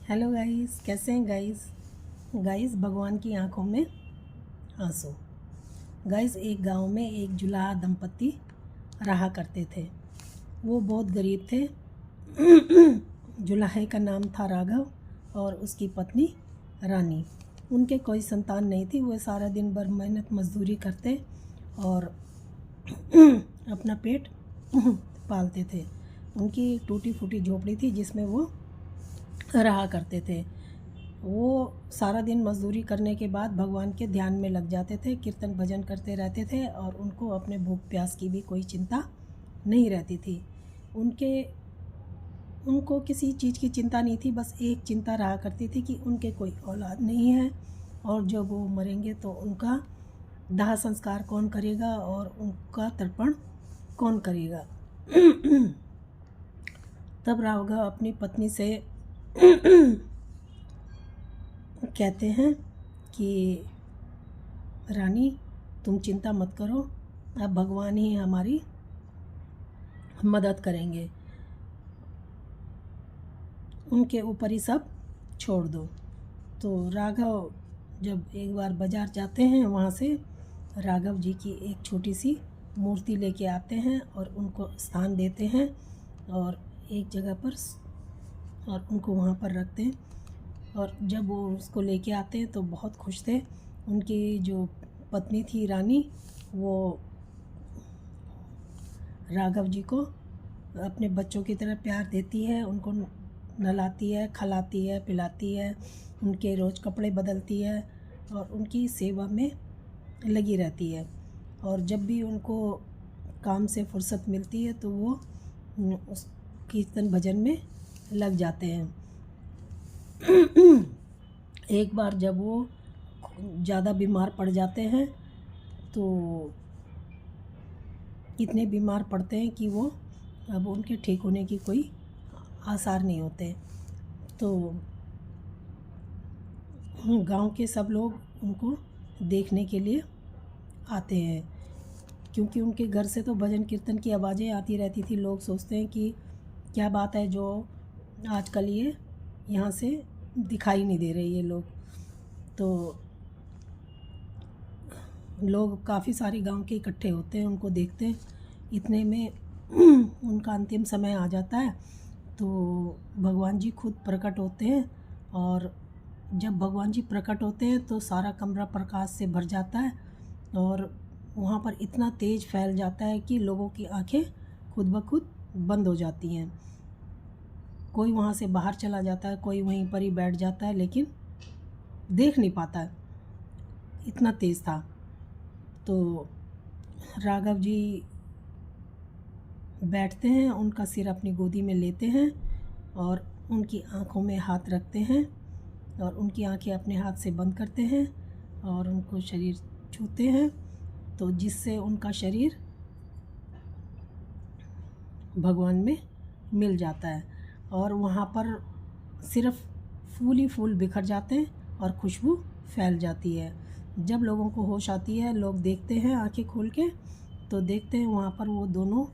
Hello guys, कैसे हैं guys भगवान की आंखों में आंसू। गाइस, एक गांव में एक जुलाहा दंपति रहा करते थे। वो बहुत गरीब थे। जुलाहे का नाम था राघव और उसकी पत्नी रानी। उनके कोई संतान नहीं थी। वे सारा दिन भर मेहनत मजदूरी करते और अपना पेट पालते थे। उनकी एक टूटी फूटी झोपड़ी थी जिसमें वो रहा करते थे। वो सारा दिन मजदूरी करने के बाद भगवान के ध्यान में लग जाते थे, कीर्तन भजन करते रहते थे और उनको अपने भूख प्यास की भी कोई चिंता नहीं रहती थी। उनको किसी चीज़ की चिंता नहीं थी। बस एक चिंता रहा करती थी कि उनके कोई औलाद नहीं है और जब वो मरेंगे तो उनका दाह संस्कार कौन करेगा और उनका तर्पण कौन करेगा। तब राघव अपनी पत्नी से कहते हैं कि रानी, तुम चिंता मत करो, अब भगवान ही हमारी मदद करेंगे, उनके ऊपर ही सब छोड़ दो। तो राघव जब एक बार बाज़ार जाते हैं, वहाँ से राघव जी की एक छोटी सी मूर्ति लेके आते हैं और उनको स्थान देते हैं और एक जगह पर और उनको वहाँ पर रखते हैं। और जब वो उसको लेके आते हैं तो बहुत खुश थे। उनकी जो पत्नी थी रानी, वो राघव जी को अपने बच्चों की तरह प्यार देती है, उनको नहलाती है, खिलाती है, पिलाती है, उनके रोज़ कपड़े बदलती है और उनकी सेवा में लगी रहती है। और जब भी उनको काम से फुर्सत मिलती है तो वो उस कीर्तन भजन में लग जाते हैं। एक बार जब वो ज़्यादा बीमार पड़ जाते हैं तो इतने बीमार पड़ते हैं कि वो अब उनके ठीक होने की कोई आसार नहीं होते। तो गांव के सब लोग उनको देखने के लिए आते हैं, क्योंकि उनके घर से तो भजन कीर्तन की आवाज़ें आती रहती थी। लोग सोचते हैं कि क्या बात है जो आजकल ये यहाँ से दिखाई नहीं दे रहे ये लोग। तो लोग काफ़ी सारे गांव के इकट्ठे होते हैं, उनको देखते हैं। इतने में उनका अंतिम समय आ जाता है तो भगवान जी खुद प्रकट होते हैं। और जब भगवान जी प्रकट होते हैं तो सारा कमरा प्रकाश से भर जाता है और वहाँ पर इतना तेज़ फैल जाता है कि लोगों की आंखें खुद ब खुद बंद हो जाती हैं। कोई वहाँ से बाहर चला जाता है, कोई वहीं पर ही बैठ जाता है, लेकिन देख नहीं पाता है, इतना तेज़ था। तो राघव जी बैठते हैं, उनका सिर अपनी गोदी में लेते हैं और उनकी आंखों में हाथ रखते हैं और उनकी आंखें अपने हाथ से बंद करते हैं और उनको शरीर छूते हैं, तो जिससे उनका शरीर भगवान में मिल जाता है। और वहाँ पर सिर्फ फूल ही फूल बिखर जाते हैं और खुशबू फैल जाती है। जब लोगों को होश आती है, लोग देखते हैं आंखें खोल के, तो देखते हैं वहाँ पर वो दोनों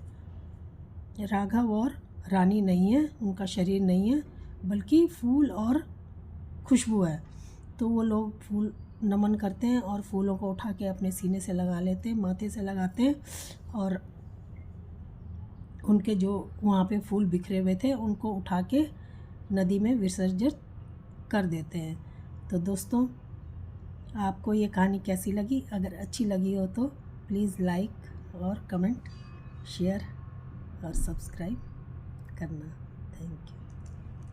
राघव और रानी नहीं है, उनका शरीर नहीं है, बल्कि फूल और खुशबू है। तो वो लोग फूल नमन करते हैं और फूलों को उठा के अपने सीने से लगा लेते हैं, माथे से लगाते हैं और उनके जो वहाँ पे फूल बिखरे हुए थे उनको उठा के नदी में विसर्जित कर देते हैं। तो दोस्तों, आपको ये कहानी कैसी लगी? अगर अच्छी लगी हो तो प्लीज़ लाइक और कमेंट, शेयर और सब्सक्राइब करना। Thank you.